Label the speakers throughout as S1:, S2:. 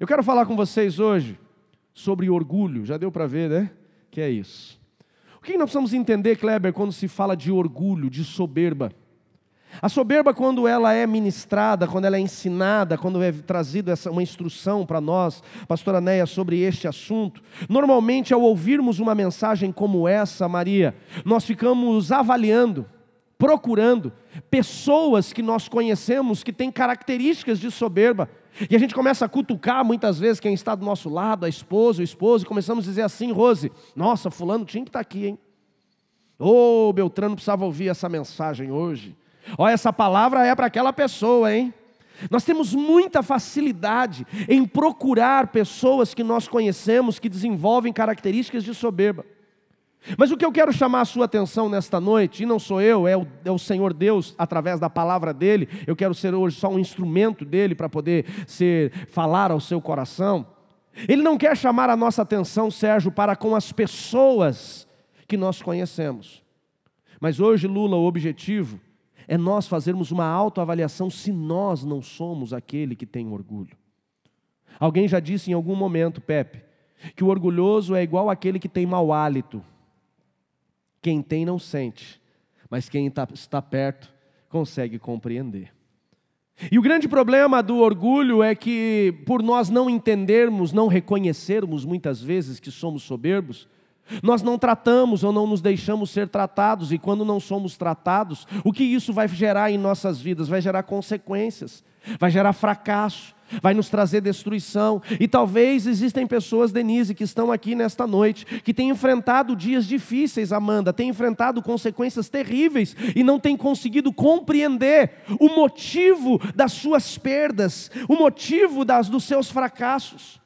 S1: Eu quero falar com vocês hoje sobre orgulho. Já deu para ver, né? Que é isso. O que nós precisamos entender, Kleber, quando se fala de orgulho, de soberba? A soberba, quando ela é ministrada, quando ela é ensinada, quando é trazida uma instrução para nós, pastora Neia, sobre este assunto, normalmente ao ouvirmos uma mensagem como essa, Maria, nós ficamos avaliando, procurando pessoas que nós conhecemos que têm características de soberba. E a gente começa a cutucar muitas vezes quem está do nosso lado, a esposa, o esposo, e começamos a dizer assim: Rose, nossa, fulano tinha que estar aqui, hein? Ô, Beltrano precisava ouvir essa mensagem hoje. Olha, essa palavra é para aquela pessoa, hein? Nós temos muita facilidade em procurar pessoas que nós conhecemos que desenvolvem características de soberba. Mas o que eu quero chamar a sua atenção nesta noite, e não sou eu, é o Senhor Deus, através da palavra dele, eu quero ser hoje só um instrumento dele para poder falar ao seu coração. Ele não quer chamar a nossa atenção, Sérgio, para com as pessoas que nós conhecemos. Mas hoje, Lula, o objetivo é nós fazermos uma autoavaliação se nós não somos aquele que tem orgulho. Alguém já disse em algum momento, Pepe, que o orgulhoso é igual àquele que tem mau hálito. Quem tem não sente, mas quem está perto consegue compreender. E o grande problema do orgulho é que, por nós não entendermos, não reconhecermos muitas vezes que somos soberbos, nós não tratamos ou não nos deixamos ser tratados, e quando não somos tratados, o que isso vai gerar em nossas vidas? Vai gerar consequências, vai gerar fracasso, vai nos trazer destruição. E talvez existem pessoas, Denise, que estão aqui nesta noite, que têm enfrentado dias difíceis, Amanda, têm enfrentado consequências terríveis e não têm conseguido compreender o motivo das suas perdas, o motivo dos seus fracassos.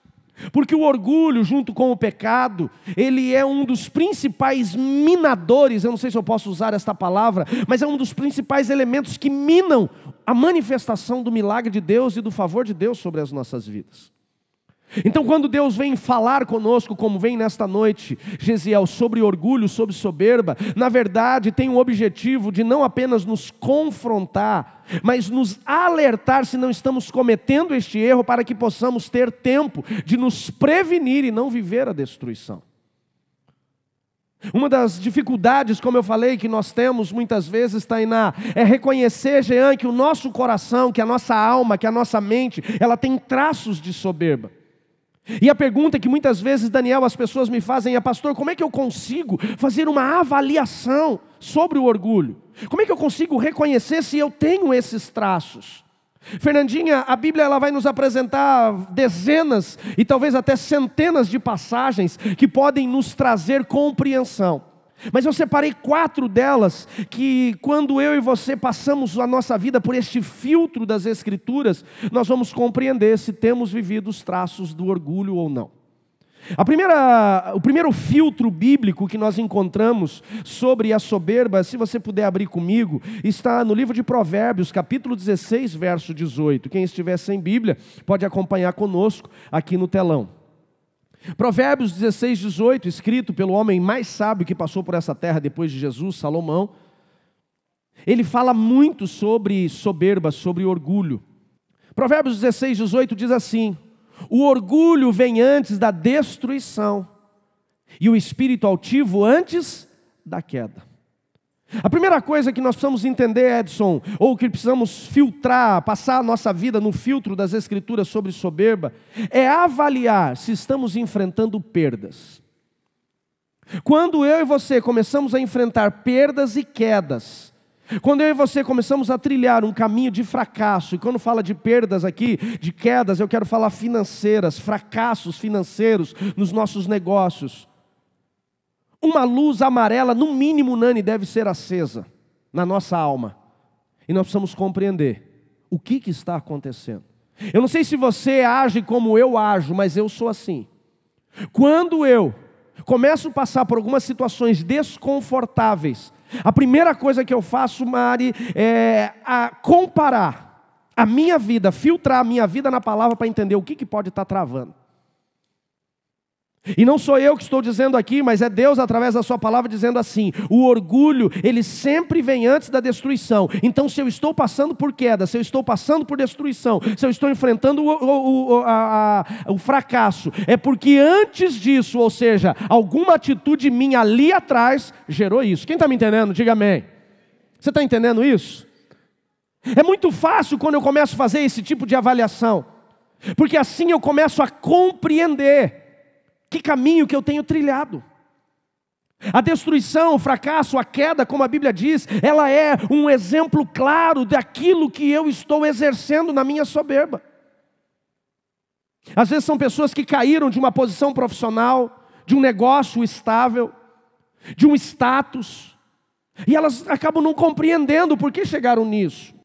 S1: Porque o orgulho, junto com o pecado, ele é um dos principais minadores, eu não sei se eu posso usar esta palavra, mas é um dos principais elementos que minam a manifestação do milagre de Deus e do favor de Deus sobre as nossas vidas. Então, quando Deus vem falar conosco, como vem nesta noite, Gesiel, sobre orgulho, sobre soberba, na verdade tem o objetivo de não apenas nos confrontar, mas nos alertar se não estamos cometendo este erro, para que possamos ter tempo de nos prevenir e não viver a destruição. Uma das dificuldades, como eu falei, que nós temos muitas vezes, Tainá, é reconhecer, Jean, que o nosso coração, que a nossa alma, que a nossa mente, ela tem traços de soberba. E a pergunta que muitas vezes, Daniel, as pessoas me fazem é: pastor, como é que eu consigo fazer uma avaliação sobre o orgulho? Como é que eu consigo reconhecer se eu tenho esses traços? Fernandinha, a Bíblia ela vai nos apresentar dezenas e talvez até centenas de passagens que podem nos trazer compreensão. Mas eu separei 4 delas que, quando eu e você passamos a nossa vida por este filtro das Escrituras, nós vamos compreender se temos vivido os traços do orgulho ou não. O primeiro filtro bíblico que nós encontramos sobre a soberba, se você puder abrir comigo, está no livro de Provérbios, capítulo 16, verso 18. Quem estiver sem Bíblia, pode acompanhar conosco aqui no telão. Provérbios 16, 18, escrito pelo homem mais sábio que passou por essa terra depois de Jesus, Salomão. Ele fala muito sobre soberba, sobre orgulho. Provérbios 16, 18 diz assim: o orgulho vem antes da destruição, e o espírito altivo antes da queda. A primeira coisa que nós precisamos entender, Edson, ou que precisamos filtrar, passar a nossa vida no filtro das Escrituras sobre soberba, é avaliar se estamos enfrentando perdas. Quando eu e você começamos a enfrentar perdas e quedas, quando eu e você começamos a trilhar um caminho de fracasso, e quando fala de perdas aqui, de quedas, eu quero falar financeiras, fracassos financeiros nos nossos negócios, uma luz amarela, no mínimo, Nani, deve ser acesa na nossa alma. E nós precisamos compreender o que está acontecendo. Eu não sei se você age como eu ajo, mas eu sou assim. Quando eu começo a passar por algumas situações desconfortáveis, a primeira coisa que eu faço, Mari, é comparar a minha vida, filtrar a minha vida na palavra para entender o que pode estar travando. E não sou eu que estou dizendo aqui, mas é Deus através da sua palavra dizendo assim: o orgulho, ele sempre vem antes da destruição. Então se eu estou passando por queda, se eu estou passando por destruição, se eu estou enfrentando o fracasso, é porque antes disso, ou seja, alguma atitude minha ali atrás, gerou isso. Quem está me entendendo? Diga amém. Você está entendendo isso? É muito fácil quando eu começo a fazer esse tipo de avaliação, porque assim eu começo a compreender que caminho que eu tenho trilhado. A destruição, o fracasso, a queda, como a Bíblia diz, ela é um exemplo claro daquilo que eu estou exercendo na minha soberba. Às vezes são pessoas que caíram de uma posição profissional, de um negócio estável, de um status, e elas acabam não compreendendo por que chegaram nisso.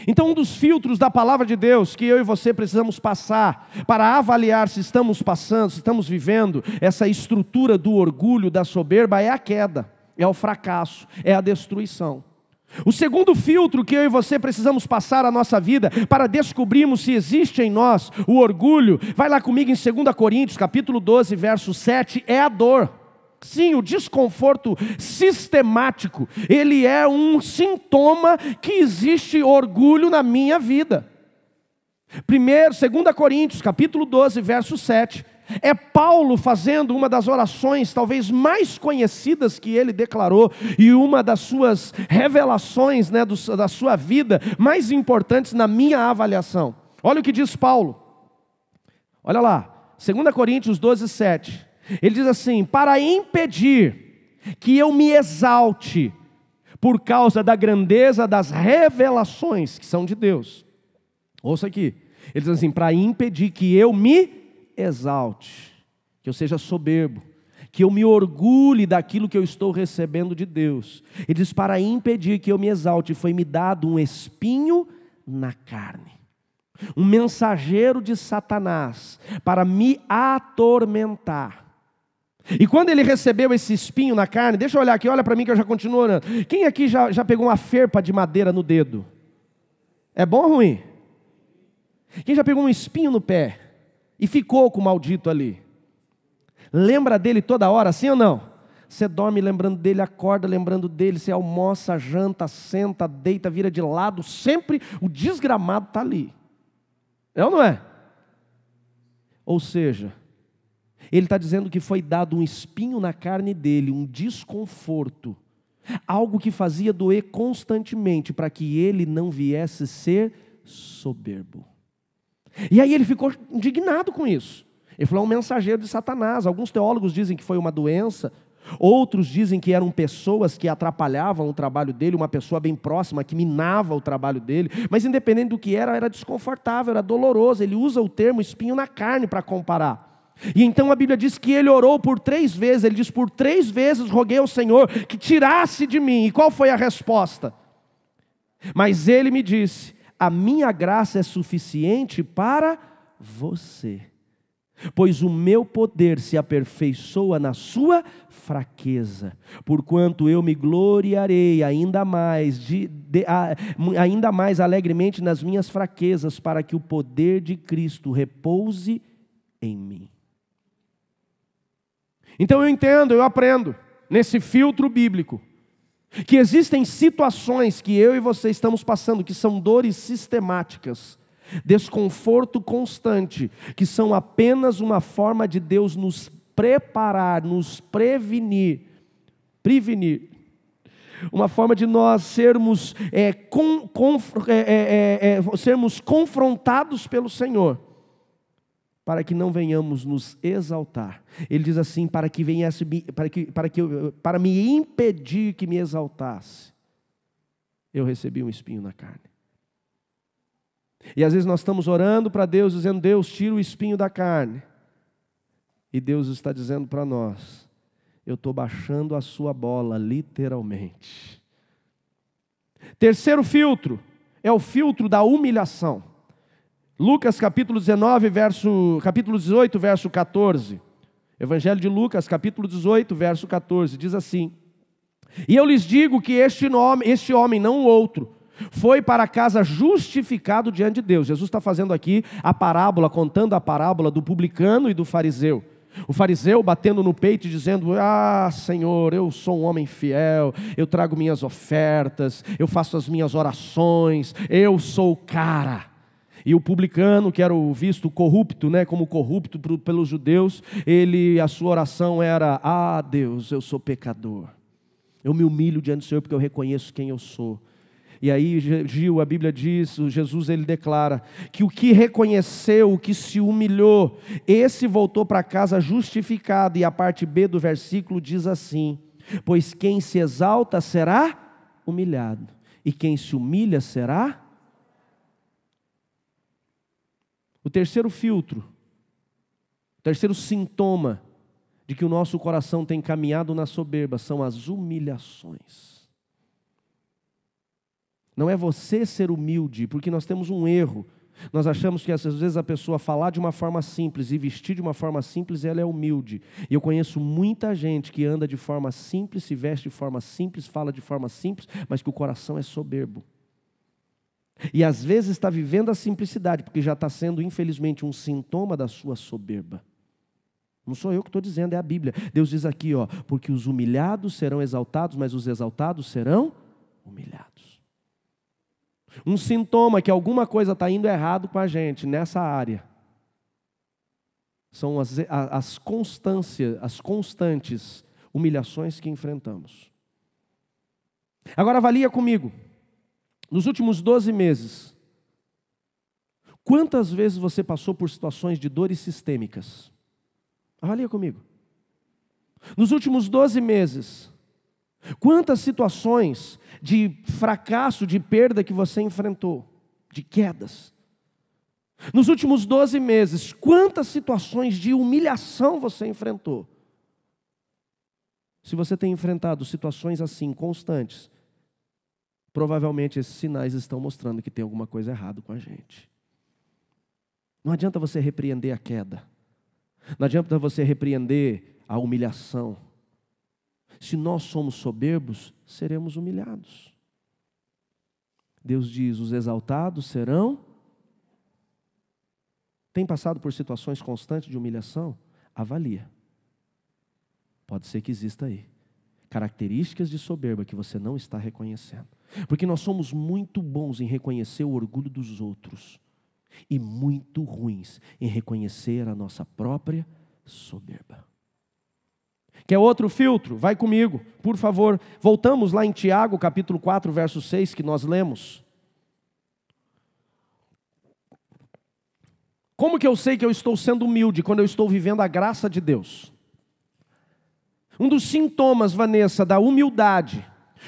S1: Então um dos filtros da palavra de Deus que eu e você precisamos passar para avaliar se estamos passando, se estamos vivendo essa estrutura do orgulho, da soberba, é a queda, é o fracasso, é a destruição. O segundo filtro que eu e você precisamos passar a nossa vida para descobrirmos se existe em nós o orgulho, vai lá comigo em 2 Coríntios capítulo 12, verso 7, é a dor. Sim, o desconforto sistemático, ele é um sintoma que existe orgulho na minha vida. 2 Coríntios, capítulo 12, verso 7, é Paulo fazendo uma das orações talvez mais conhecidas que ele declarou, e uma das suas revelações, da sua vida, mais importantes na minha avaliação. Olha o que diz Paulo, olha lá, 2 Coríntios 12, 7. Ele diz assim: para impedir que eu me exalte por causa da grandeza das revelações que são de Deus. Ouça aqui, ele diz assim: para impedir que eu me exalte, que eu seja soberbo, que eu me orgulhe daquilo que eu estou recebendo de Deus. Ele diz: para impedir que eu me exalte, foi-me dado um espinho na carne, um mensageiro de Satanás, para me atormentar. E quando ele recebeu esse espinho na carne, deixa eu olhar aqui, olha para mim que eu já continuo orando. Quem aqui já pegou uma ferpa de madeira no dedo? É bom ou ruim? Quem já pegou um espinho no pé e ficou com o maldito ali? Lembra dele toda hora, sim ou não? Você dorme lembrando dele, acorda lembrando dele, você almoça, janta, senta, deita, vira de lado, sempre o desgramado está ali. É ou não é? Ou seja, ele está dizendo que foi dado um espinho na carne dele, um desconforto, algo que fazia doer constantemente, para que ele não viesse ser soberbo. E aí ele ficou indignado com isso. Ele falou: é um mensageiro de Satanás. Alguns teólogos dizem que foi uma doença, outros dizem que eram pessoas que atrapalhavam o trabalho dele, uma pessoa bem próxima que minava o trabalho dele, mas independente do que era desconfortável, era doloroso. Ele usa o termo espinho na carne para comparar. E então a Bíblia diz que ele orou por 3 vezes, ele diz: por 3 vezes roguei ao Senhor que tirasse de mim. E qual foi a resposta? Mas ele me disse: a minha graça é suficiente para você, pois o meu poder se aperfeiçoa na sua fraqueza, porquanto eu me gloriarei ainda mais alegremente nas minhas fraquezas, para que o poder de Cristo repouse em mim. Então eu entendo, eu aprendo, nesse filtro bíblico, que existem situações que eu e você estamos passando, que são dores sistemáticas, desconforto constante, que são apenas uma forma de Deus nos preparar, nos prevenir, uma forma de nós sermos confrontados pelo Senhor, para que não venhamos nos exaltar. Ele diz assim: para me impedir que me exaltasse, eu recebi um espinho na carne. E às vezes nós estamos orando para Deus, dizendo: Deus, tira o espinho da carne. E Deus está dizendo para nós: eu estou baixando a sua bola, literalmente. Terceiro filtro é o filtro da humilhação. Lucas capítulo 18, verso 14. Evangelho de Lucas, capítulo 18, verso 14, diz assim: e eu lhes digo que este homem, não o outro, foi para casa justificado diante de Deus. Jesus está fazendo aqui a parábola, contando a parábola do publicano e do fariseu. O fariseu batendo no peito e dizendo: ah, Senhor, eu sou um homem fiel, eu trago minhas ofertas, eu faço as minhas orações, eu sou o cara. E o publicano, que era o visto corrupto, como corrupto pelos judeus, a sua oração era: ah, Deus, eu sou pecador, eu me humilho diante do Senhor porque eu reconheço quem eu sou. E aí, Gil, a Bíblia diz, Jesus ele declara que o que reconheceu, o que se humilhou, esse voltou para casa justificado. E a parte B do versículo diz assim: pois quem se exalta será humilhado, e quem se humilha será. O terceiro filtro, o terceiro sintoma de que o nosso coração tem caminhado na soberba são as humilhações. Não é você ser humilde, porque nós temos um erro. Nós achamos que às vezes a pessoa falar de uma forma simples e vestir de uma forma simples, ela é humilde. E eu conheço muita gente que anda de forma simples, se veste de forma simples, fala de forma simples, mas que o coração é soberbo. E às vezes está vivendo a simplicidade, porque já está sendo, infelizmente, um sintoma da sua soberba. Não sou eu que estou dizendo, é a Bíblia. Deus diz aqui, porque os humilhados serão exaltados, mas os exaltados serão humilhados. Um sintoma que alguma coisa está indo errado com a gente nessa área são as constantes humilhações que enfrentamos. Agora avalia comigo, nos últimos 12 meses, quantas vezes você passou por situações de dores sistêmicas? Avalia comigo. Nos últimos 12 meses, quantas situações de fracasso, de perda que você enfrentou, de quedas? Nos últimos 12 meses, quantas situações de humilhação você enfrentou? Se você tem enfrentado situações assim, constantes, provavelmente esses sinais estão mostrando que tem alguma coisa errada com a gente. Não adianta você repreender a queda. Não adianta você repreender a humilhação. Se nós somos soberbos, seremos humilhados. Deus diz: os exaltados serão. Tem passado por situações constantes de humilhação? Avalia. Pode ser que exista aí características de soberba que você não está reconhecendo. Porque nós somos muito bons em reconhecer o orgulho dos outros e muito ruins em reconhecer a nossa própria soberba. Quer outro filtro? Vai comigo, por favor. Voltamos lá em Tiago, capítulo 4, verso 6, que nós lemos. Como que eu sei que eu estou sendo humilde quando eu estou vivendo a graça de Deus? Um dos sintomas, Vanessa, da humildade,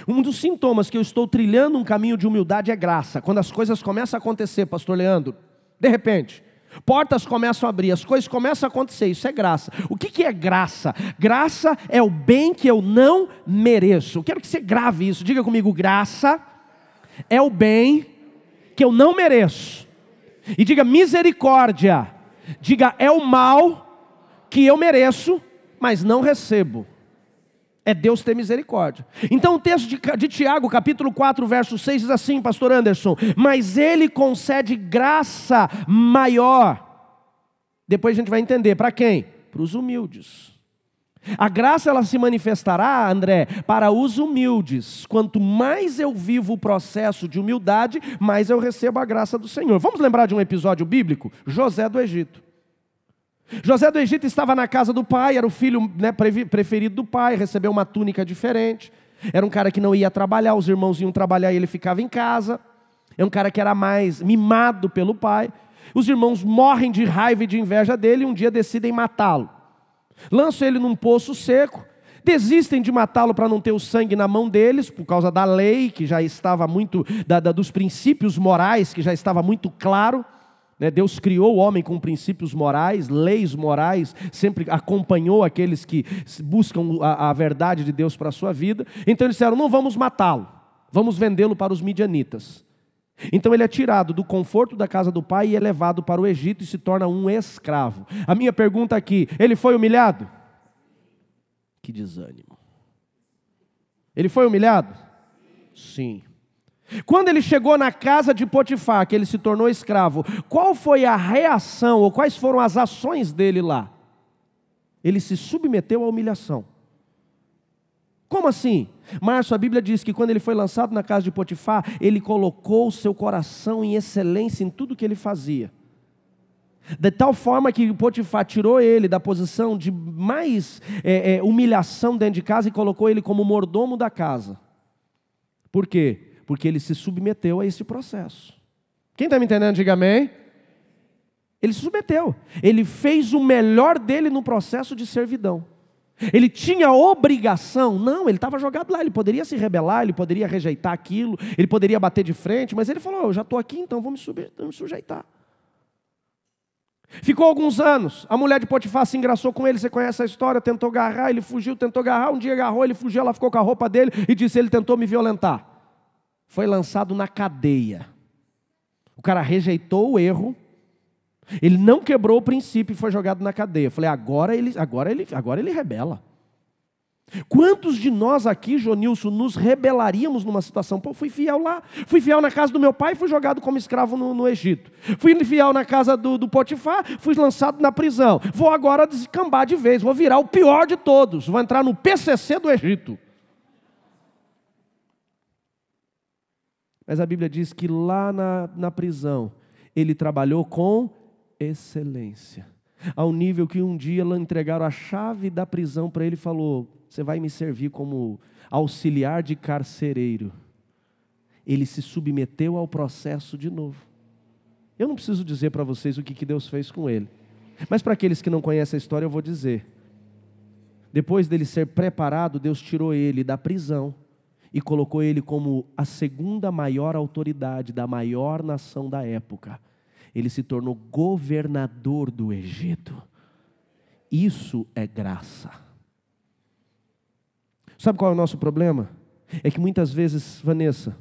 S1: um dos sintomas que eu estou trilhando um caminho de humildade é graça. Quando as coisas começam a acontecer, pastor Leandro, de repente, portas começam a abrir, as coisas começam a acontecer, isso é graça. O que é graça? Graça é o bem que eu não mereço. Eu quero que você grave isso, diga comigo: graça é o bem que eu não mereço. E diga misericórdia, diga é o mal que eu mereço, mas não recebo. É Deus ter misericórdia. Então o texto de Tiago, capítulo 4, verso 6 diz assim, pastor Anderson: mas Ele concede graça maior. Depois a gente vai entender, para quem? Para os humildes. A graça ela se manifestará, André, para os humildes. Quanto mais eu vivo o processo de humildade, mais eu recebo a graça do Senhor. Vamos lembrar de um episódio bíblico? José do Egito. José do Egito estava na casa do pai, era o filho preferido do pai, recebeu uma túnica diferente. Era um cara que não ia trabalhar, os irmãos iam trabalhar e ele ficava em casa. É um cara que era mais mimado pelo pai. Os irmãos morrem de raiva e de inveja dele e um dia decidem matá-lo. Lançam ele num poço seco, desistem de matá-lo para não ter o sangue na mão deles, por causa da lei, que já estava muito, dos princípios morais, que já estava muito claro. Deus criou o homem com princípios morais, leis morais, sempre acompanhou aqueles que buscam a verdade de Deus para a sua vida. Então eles disseram: não vamos matá-lo, vamos vendê-lo para os midianitas. Então ele é tirado do conforto da casa do pai e é levado para o Egito e se torna um escravo. A minha pergunta aqui: ele foi humilhado? Que desânimo. Ele foi humilhado? Sim. Quando ele chegou na casa de Potifar, que ele se tornou escravo, qual foi a reação, ou quais foram as ações dele lá? Ele se submeteu à humilhação. Como assim? Márcio, a Bíblia diz que quando ele foi lançado na casa de Potifar, ele colocou o seu coração em excelência em tudo que ele fazia. De tal forma que Potifar tirou ele da posição de mais humilhação dentro de casa e colocou ele como mordomo da casa. Por quê? Porque ele se submeteu a esse processo. Quem está me entendendo, diga amém. Ele se submeteu. Ele fez o melhor dele no processo de servidão. Ele tinha obrigação? Não, ele estava jogado lá. Ele poderia se rebelar, ele poderia rejeitar aquilo, ele poderia bater de frente, mas ele falou, eu já estou aqui, então vou me sujeitar. Ficou alguns anos, a mulher de Potifar se engraçou com ele, você conhece a história, tentou agarrar, ele fugiu, tentou agarrar, um dia agarrou, ele fugiu, ela ficou com a roupa dele e disse, ele tentou me violentar. Foi lançado na cadeia. O cara rejeitou o erro, ele não quebrou o princípio e foi jogado na cadeia. Eu falei, agora ele rebela. Quantos de nós aqui, Jonilson, nos rebelaríamos numa situação? Pô, fui fiel lá, fui fiel na casa do meu pai, fui jogado como escravo no Egito. Fui fiel na casa do Potifar, fui lançado na prisão. Vou agora descambar de vez, vou virar o pior de todos, vou entrar no PCC do Egito. Mas a Bíblia diz que lá na prisão, ele trabalhou com excelência. Ao nível que um dia entregaram a chave da prisão para ele e falou, você vai me servir como auxiliar de carcereiro. Ele se submeteu ao processo de novo. Eu não preciso dizer para vocês o que Deus fez com ele. Mas para aqueles que não conhecem a história, eu vou dizer. Depois dele ser preparado, Deus tirou ele da prisão e colocou ele como a segunda maior autoridade da maior nação da época. Ele se tornou governador do Egito. Isso é graça. Sabe qual é o nosso problema? É que muitas vezes, Vanessa,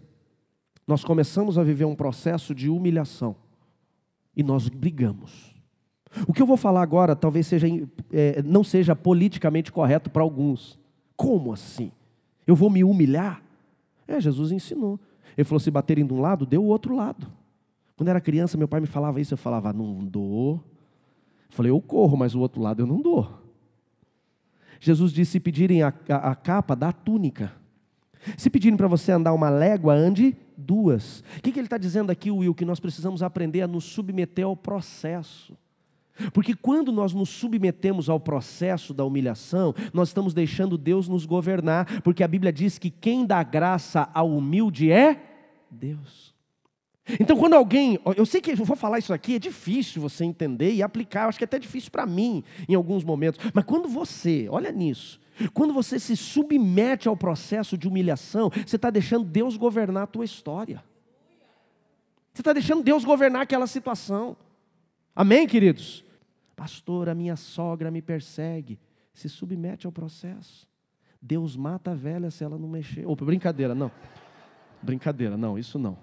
S1: nós começamos a viver um processo de humilhação e nós brigamos. O que eu vou falar agora talvez não seja politicamente correto para alguns. Como assim? Eu vou me humilhar? Jesus ensinou. Ele falou, se baterem de um lado, dê o outro lado. Quando era criança, meu pai me falava isso, eu falava, não dou. Eu falei, eu corro, mas o outro lado eu não dou. Jesus disse, se pedirem a capa, dá a túnica. Se pedirem para você andar uma légua, ande duas. O que ele está dizendo aqui, Will? Que nós precisamos aprender a nos submeter ao processo. Porque quando nós nos submetemos ao processo da humilhação, nós estamos deixando Deus nos governar, porque a Bíblia diz que quem dá graça ao humilde é Deus. Então quando alguém, eu sei que eu vou falar isso aqui, é difícil você entender e aplicar, eu acho que é até difícil para mim em alguns momentos, mas quando você, olha nisso, quando você se submete ao processo de humilhação, você está deixando Deus governar a tua história. Você está deixando Deus governar aquela situação. Amém, queridos? Pastor, a minha sogra me persegue. Se submete ao processo. Deus mata a velha se ela não mexer. Opa, brincadeira, não. Brincadeira, não, isso não.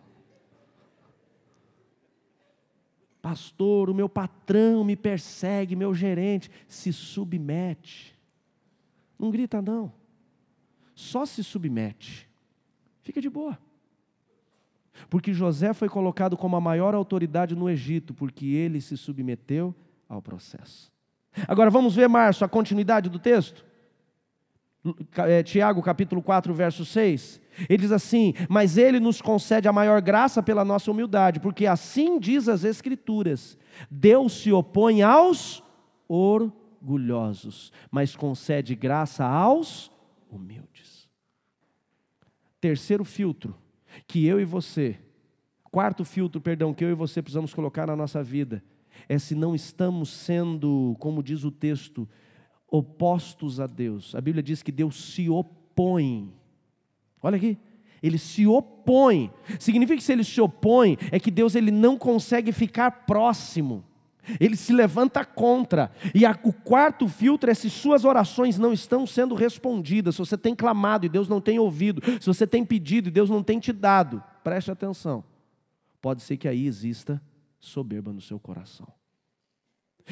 S1: Pastor, o meu patrão me persegue, meu gerente. Se submete. Não grita não. Só se submete. Fica de boa. Porque José foi colocado como a maior autoridade no Egito, porque ele se submeteu ao processo. Agora vamos ver, Márcio, a continuidade do texto? Tiago capítulo 4, verso 6. Ele diz assim, mas ele nos concede a maior graça pela nossa humildade, porque assim diz as Escrituras, Deus se opõe aos orgulhosos, mas concede graça aos humildes. Terceiro filtro, quarto filtro, que eu e você precisamos colocar na nossa vida, é se não estamos sendo, como diz o texto, opostos a Deus. A Bíblia diz que Deus se opõe. Olha aqui, ele se opõe. Significa que se ele se opõe, é que Deus ele não consegue ficar próximo. Ele se levanta contra. E o quarto filtro é se suas orações não estão sendo respondidas, se você tem clamado e Deus não tem ouvido, se você tem pedido e Deus não tem te dado. Preste atenção. Pode ser que aí exista soberba no seu coração.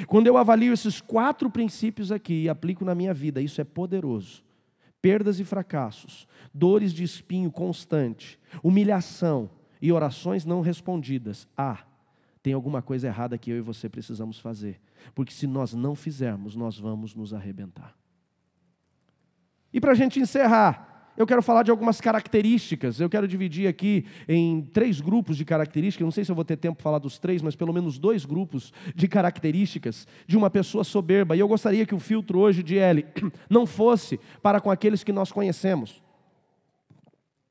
S1: Quando eu avalio esses 4 princípios aqui e aplico na minha vida, isso é poderoso. Perdas e fracassos, dores de espinho constante, humilhação e orações não respondidas. Tem alguma coisa errada que eu e você precisamos fazer. porque se nós não fizermos, nós vamos nos arrebentar. E para a gente encerrar, eu quero falar de algumas características. Eu quero dividir aqui em 3 grupos de características. Não sei se eu vou ter tempo para falar dos 3, mas pelo menos 2 grupos de características de uma pessoa soberba. E eu gostaria que o filtro hoje de Eli não fosse para com aqueles que nós conhecemos.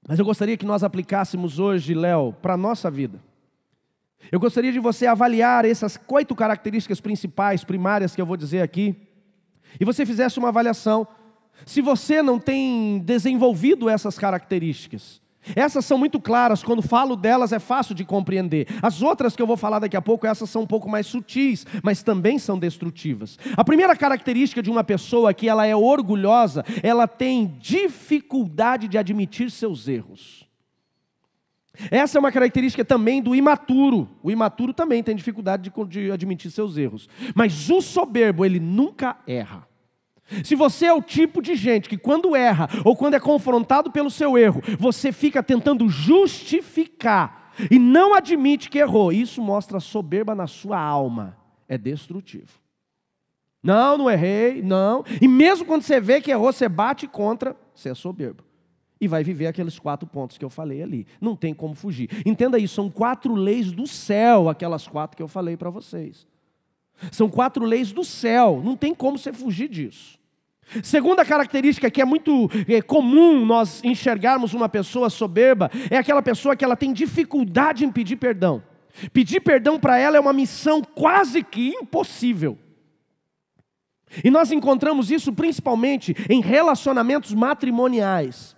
S1: Mas eu gostaria que nós aplicássemos hoje, Léo, para a nossa vida. Eu gostaria de você avaliar essas 8 características principais, primárias que eu vou dizer aqui. E você fizesse uma avaliação. Se você não tem desenvolvido essas características, essas são muito claras, quando falo delas é fácil de compreender. As outras que eu vou falar daqui a pouco, essas são um pouco mais sutis, mas também são destrutivas. A primeira característica de uma pessoa que ela é orgulhosa, ela tem dificuldade de admitir seus erros. Essa é uma característica também do imaturo. O imaturo também tem dificuldade de admitir seus erros. Mas o soberbo, ele nunca erra. Se você é o tipo de gente que quando erra, ou quando é confrontado pelo seu erro, você fica tentando justificar e não admite que errou, isso mostra soberba na sua alma, é destrutivo. Não errei, não. E mesmo quando você vê que errou, você bate contra, você é soberbo. E vai viver aqueles 4 pontos que eu falei ali. Não tem como fugir. Entenda isso, são 4 leis do céu, aquelas 4 que eu falei para vocês. São 4 leis do céu, não tem como você fugir disso. Segunda característica que é muito comum nós enxergarmos uma pessoa soberba, é aquela pessoa que ela tem dificuldade em pedir perdão. Pedir perdão para ela é uma missão quase que impossível. E nós encontramos isso principalmente em relacionamentos matrimoniais.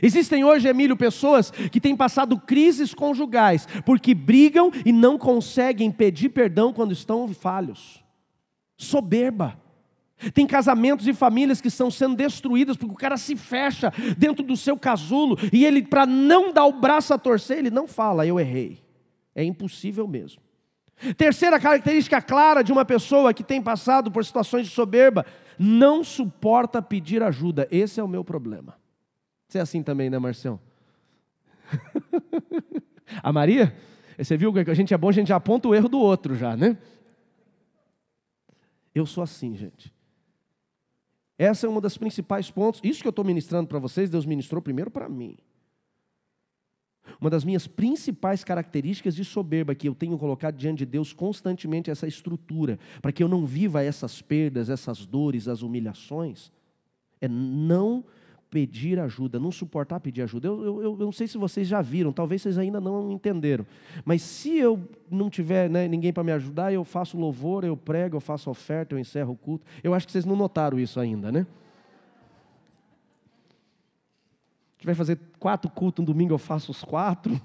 S1: Existem hoje, Emílio, pessoas que têm passado crises conjugais, porque brigam e não conseguem pedir perdão quando estão falhos. Soberba. Tem casamentos e famílias que estão sendo destruídas, porque o cara se fecha dentro do seu casulo, e ele, para não dar o braço a torcer, ele não fala, eu errei. É impossível mesmo. Terceira característica clara de uma pessoa que tem passado por situações de soberba, não suporta pedir ajuda. Esse é o meu problema. Você é assim também, né, Marcião? A Maria? Você viu que a gente é bom, a gente já aponta o erro do outro já, né? Eu sou assim, gente. Essa é uma das principais pontos. Isso que eu estou ministrando para vocês, Deus ministrou primeiro para mim. Uma das minhas principais características de soberba que eu tenho colocado diante de Deus constantemente, essa estrutura, para que eu não viva essas perdas, essas dores, as humilhações, é não pedir ajuda, não suportar pedir ajuda. Eu não sei se vocês já viram, talvez vocês ainda não entenderam, mas se eu não tiver ninguém para me ajudar, eu faço louvor, eu prego, eu faço oferta, eu encerro o culto. Eu acho que vocês não notaram isso ainda, né? A gente vai fazer 4 cultos no domingo, eu faço os 4.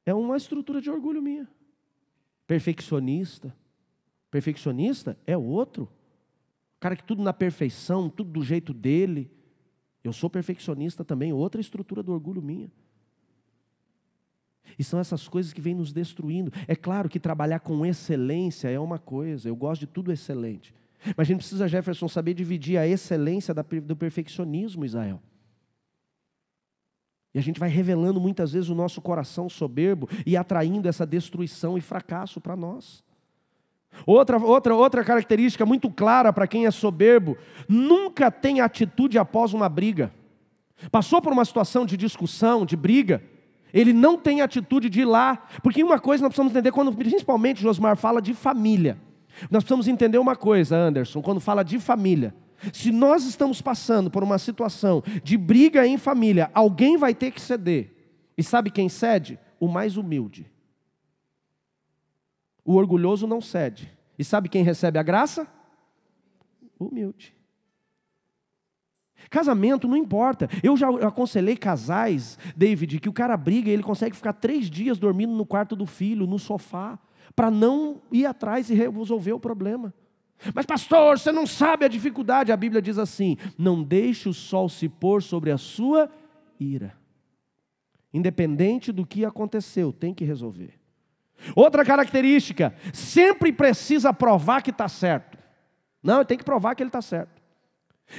S1: É uma estrutura de orgulho minha. Perfeccionista. Perfeccionista é outro. Cara que tudo na perfeição, tudo do jeito dele. Eu sou perfeccionista também, outra estrutura do orgulho minha. E são essas coisas que vêm nos destruindo. É claro que trabalhar com excelência é uma coisa, eu gosto de tudo excelente. Mas a gente precisa, Jefferson, saber dividir a excelência do perfeccionismo, Israel. E a gente vai revelando muitas vezes o nosso coração soberbo e atraindo essa destruição e fracasso para nós. Outra característica muito clara para quem é soberbo, nunca tem atitude após uma briga. Passou por uma situação de discussão, de briga, ele não tem atitude de ir lá, porque uma coisa nós precisamos entender, quando principalmente Josmar fala de família, nós precisamos entender uma coisa, Anderson, quando fala de família, se nós estamos passando por uma situação de briga em família, alguém vai ter que ceder, e sabe quem cede? O mais humilde. O orgulhoso não cede. E sabe quem recebe a graça? O humilde. Casamento não importa. Eu já aconselhei casais, David, que o cara briga e ele consegue ficar 3 dias dormindo no quarto do filho, no sofá, para não ir atrás e resolver o problema. Mas pastor, você não sabe a dificuldade. A Bíblia diz assim, não deixe o sol se pôr sobre a sua ira. Independente do que aconteceu, tem que resolver. Outra característica, sempre precisa provar que está certo. Não, ele tem que provar que ele está certo.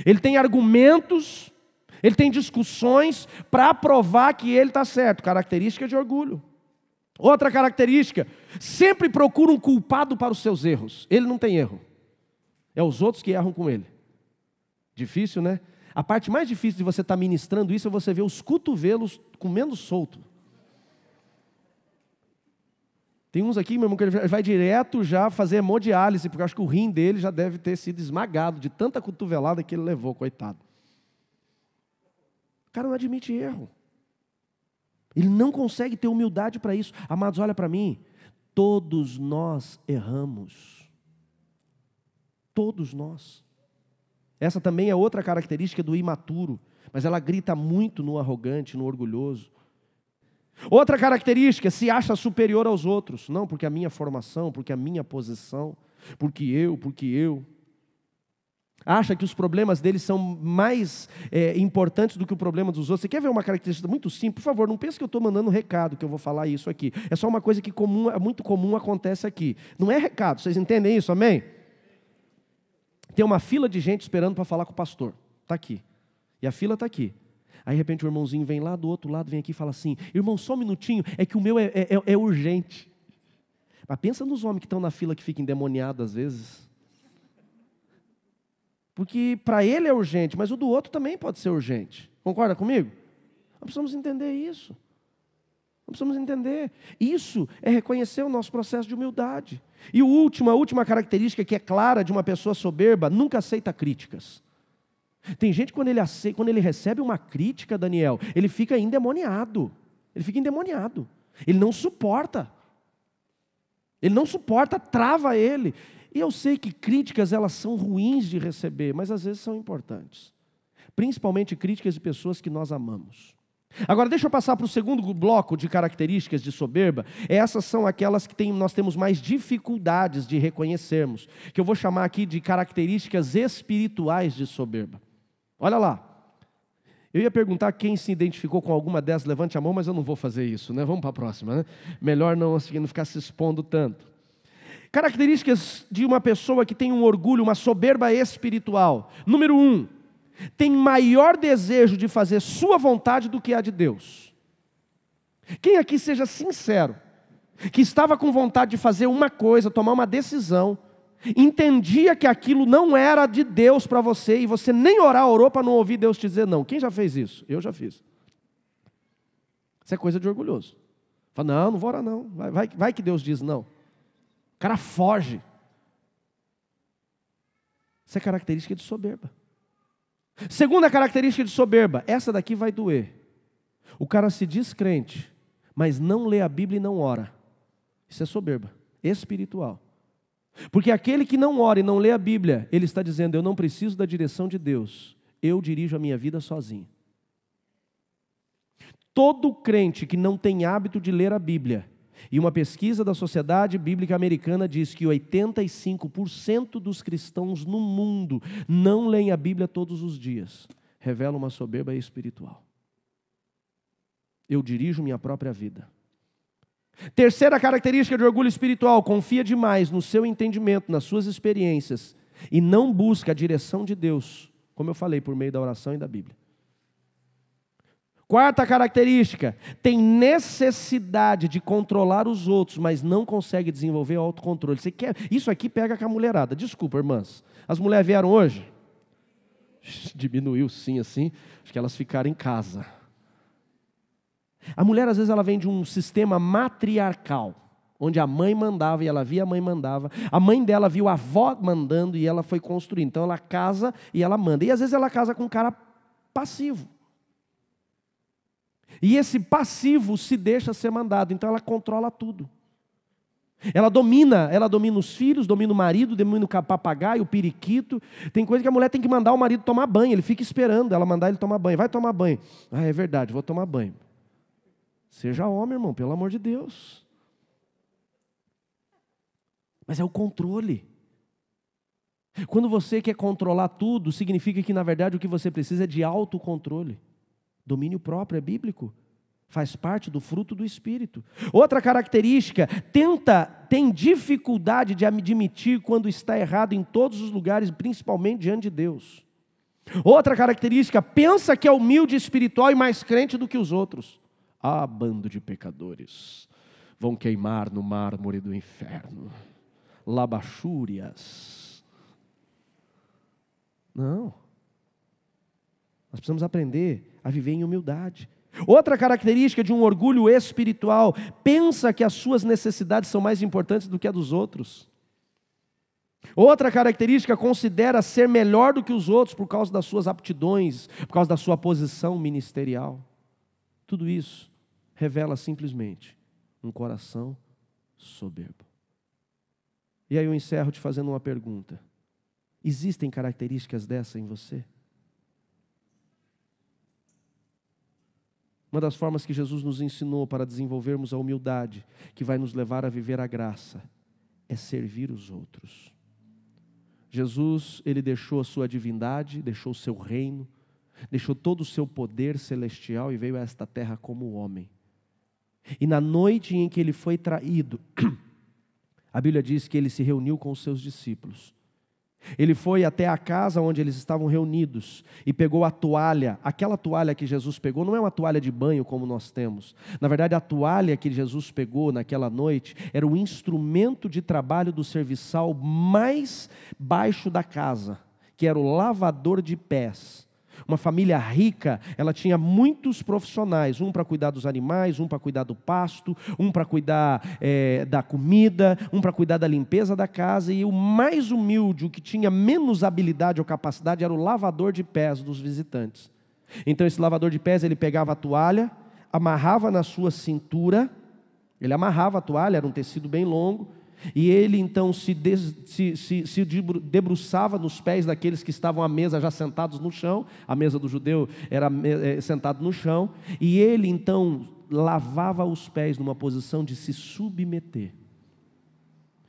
S1: Ele tem argumentos, ele tem discussões para provar que ele está certo. Característica de orgulho. Outra característica, sempre procura um culpado para os seus erros. Ele não tem erro. É os outros que erram com ele. Difícil, né? A parte mais difícil de você estar ministrando isso é você ver os cotovelos comendo solto. Tem uns aqui, meu irmão, que ele vai direto já fazer hemodiálise, porque eu acho que o rim dele já deve ter sido esmagado de tanta cotovelada que ele levou, coitado. O cara não admite erro. Ele não consegue ter humildade para isso. Amados, olha para mim. Todos nós erramos. Todos nós. Essa também é outra característica do imaturo, mas ela grita muito no arrogante, no orgulhoso. Outra característica, se acha superior aos outros. Não, porque a minha formação, porque a minha posição, porque eu. Acha que os problemas deles são mais importantes do que o problema dos outros. Você quer ver uma característica muito simples? Por favor, não pense que eu estou mandando um recado, que eu vou falar isso aqui. É só uma coisa que é muito comum acontece aqui. Não é recado, vocês entendem isso, amém? Tem uma fila de gente esperando para falar com o pastor. Está aqui. E a fila está aqui. Aí, de repente, o irmãozinho vem lá do outro lado, vem aqui e fala assim, irmão, só um minutinho, é que o meu é urgente. Mas pensa nos homens que estão na fila que ficam endemoniados às vezes. Porque para ele é urgente, mas o do outro também pode ser urgente. Concorda comigo? Nós precisamos entender isso. Nós precisamos entender. Isso é reconhecer o nosso processo de humildade. E a última característica que é clara de uma pessoa soberba, nunca aceita críticas. Tem gente quando ele recebe uma crítica, Daniel, ele fica endemoniado. Ele não suporta. Trava ele. E eu sei que críticas, elas são ruins de receber, mas às vezes são importantes. Principalmente críticas de pessoas que nós amamos. Agora, deixa eu passar para o segundo bloco de características de soberba. Essas são aquelas que nós temos mais dificuldades de reconhecermos, que eu vou chamar aqui de características espirituais de soberba. Olha lá. Eu ia perguntar quem se identificou com alguma dessas, levante a mão, mas eu não vou fazer isso, né? Vamos para a próxima, né? Melhor não ficar se expondo tanto. Características de uma pessoa que tem um orgulho, uma soberba espiritual. Número 1, tem maior desejo de fazer sua vontade do que a de Deus. Quem aqui seja sincero, que estava com vontade de fazer uma coisa, tomar uma decisão, entendia que aquilo não era de Deus para você, e você nem orou para não ouvir Deus te dizer não. Quem já fez isso? Eu já fiz. Isso é coisa de orgulhoso. Fala, não vou orar não, vai que Deus diz não. O cara foge. Isso é característica de soberba. Segunda característica de soberba, essa daqui vai doer. O cara se diz crente, mas não lê a Bíblia e não ora. Isso é soberba, espiritual. Porque aquele que não ora e não lê a Bíblia, ele está dizendo, eu não preciso da direção de Deus, eu dirijo a minha vida sozinho. Todo crente que não tem hábito de ler a Bíblia, e uma pesquisa da Sociedade Bíblica Americana diz que 85% dos cristãos no mundo não leem a Bíblia todos os dias. Revela uma soberba espiritual. Eu dirijo minha própria vida. Terceira característica de orgulho espiritual, confia demais no seu entendimento, nas suas experiências, e não busca a direção de Deus, como eu falei, por meio da oração e da Bíblia. Quarta característica, tem necessidade de controlar os outros, mas não consegue desenvolver autocontrole. Isso aqui pega com a mulherada. Desculpa, irmãs. As mulheres vieram hoje? Diminuiu sim, assim. Acho que elas ficaram em casa. A mulher, às vezes, ela vem de um sistema matriarcal, onde a mãe mandava e ela via a mãe mandava. A mãe dela viu a avó mandando e ela foi construindo. Então, ela casa e ela manda. E, às vezes, ela casa com um cara passivo. E esse passivo se deixa ser mandado, então ela controla tudo. Ela domina os filhos, domina o marido, domina o papagaio, o periquito. Tem coisa que a mulher tem que mandar o marido tomar banho, ele fica esperando ela mandar ele tomar banho. Vai tomar banho. Ah, é verdade, vou tomar banho. Seja homem, irmão, pelo amor de Deus. Mas é o controle. Quando você quer controlar tudo, significa que na verdade o que você precisa é de autocontrole. Domínio próprio é bíblico, faz parte do fruto do Espírito. Outra característica, tem dificuldade de admitir quando está errado em todos os lugares, principalmente diante de Deus. Outra característica, pensa que é humilde, espiritual e mais crente do que os outros. Ah, bando de pecadores, vão queimar no mármore do inferno. Labachúrias. Não. Nós precisamos aprender a viver em humildade. Outra característica de um orgulho espiritual: pensa que as suas necessidades são mais importantes do que a dos outros. Outra característica: considera ser melhor do que os outros por causa das suas aptidões, por causa da sua posição ministerial. Tudo isso revela simplesmente um coração soberbo. E aí eu encerro te fazendo uma pergunta: existem características dessa em você? Uma das formas que Jesus nos ensinou para desenvolvermos a humildade, que vai nos levar a viver a graça, é servir os outros. Jesus, ele deixou a sua divindade, deixou o seu reino, deixou todo o seu poder celestial e veio a esta terra como homem. E na noite em que ele foi traído, a Bíblia diz que ele se reuniu com os seus discípulos. Ele foi até a casa onde eles estavam reunidos e pegou a toalha. Aquela toalha que Jesus pegou não é uma toalha de banho como nós temos. Na verdade, a toalha que Jesus pegou naquela noite era o instrumento de trabalho do serviçal mais baixo da casa, que era o lavador de pés. Uma família rica, ela tinha muitos profissionais, um para cuidar dos animais, um para cuidar do pasto, um para cuidar da comida, um para cuidar da limpeza da casa, e o mais humilde, o que tinha menos habilidade ou capacidade, era o lavador de pés dos visitantes. Então esse lavador de pés, ele pegava a toalha, amarrava na sua cintura, ele amarrava a toalha, era um tecido bem longo, e ele então se debruçava nos pés daqueles que estavam à mesa já sentados no chão. A mesa do judeu era sentado no chão, e ele então lavava os pés numa posição de se submeter.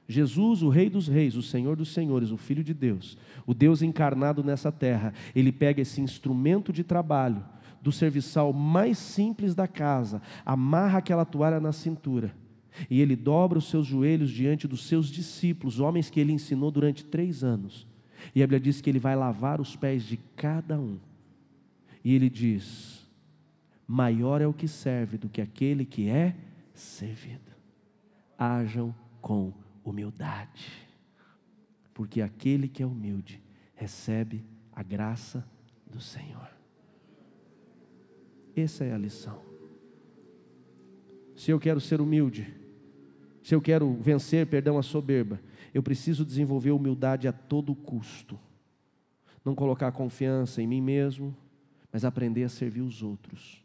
S1: Jesus, o Rei dos Reis, o Senhor dos Senhores, o Filho de Deus, o Deus encarnado nessa terra, ele pega esse instrumento de trabalho do serviçal mais simples da casa, amarra aquela toalha na cintura, e ele dobra os seus joelhos diante dos seus discípulos, homens que ele ensinou durante 3 anos. E a Bíblia diz que ele vai lavar os pés de cada um. E ele diz: maior é o que serve do que aquele que é servido. Hajam com humildade, porque aquele que é humilde recebe a graça do Senhor. Essa é a lição. Se eu quero ser humilde, se eu quero vencer, a soberba, eu preciso desenvolver humildade a todo custo. Não colocar confiança em mim mesmo, mas aprender a servir os outros.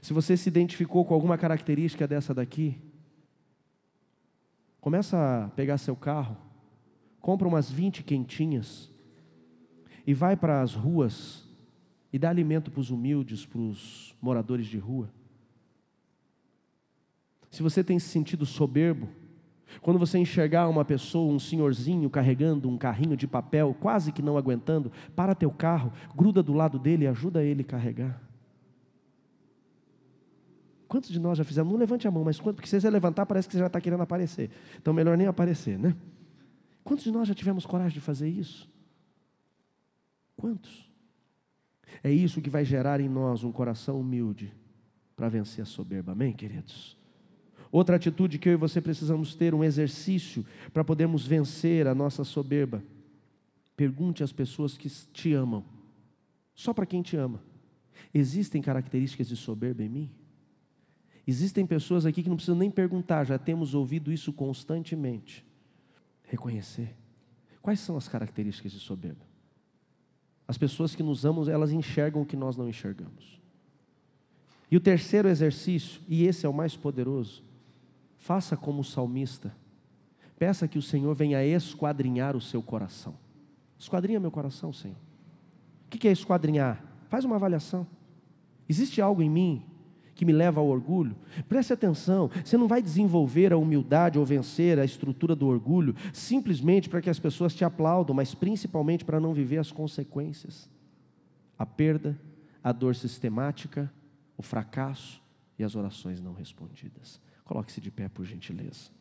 S1: Se você se identificou com alguma característica dessa daqui, começa a pegar seu carro, compra umas 20 quentinhas e vai para as ruas e dá alimento para os humildes, para os moradores de rua. Se você tem se sentido soberbo, quando você enxergar uma pessoa, um senhorzinho carregando um carrinho de papel, quase que não aguentando, para teu carro, gruda do lado dele e ajuda ele a carregar. Quantos de nós já fizemos? Não levante a mão, mas porque se você levantar parece que você já está querendo aparecer. Então melhor nem aparecer, né? Quantos de nós já tivemos coragem de fazer isso? Quantos? É isso que vai gerar em nós um coração humilde para vencer a soberba, amém, queridos? Outra atitude que eu e você precisamos ter, um exercício para podermos vencer a nossa soberba. Pergunte às pessoas que te amam, só para quem te ama: existem características de soberba em mim? Existem pessoas aqui que não precisam nem perguntar, já temos ouvido isso constantemente. Reconhecer. Quais são as características de soberba? As pessoas que nos amam, elas enxergam o que nós não enxergamos. E o terceiro exercício, e esse é o mais poderoso: faça como o salmista. Peça que o Senhor venha esquadrinhar o seu coração. Esquadrinha meu coração, Senhor. O que é esquadrinhar? Faz uma avaliação. Existe algo em mim que me leva ao orgulho? Preste atenção, você não vai desenvolver a humildade ou vencer a estrutura do orgulho simplesmente para que as pessoas te aplaudam, mas principalmente para não viver as consequências. A perda, a dor sistemática, o fracasso e as orações não respondidas. Coloque-se de pé, por gentileza.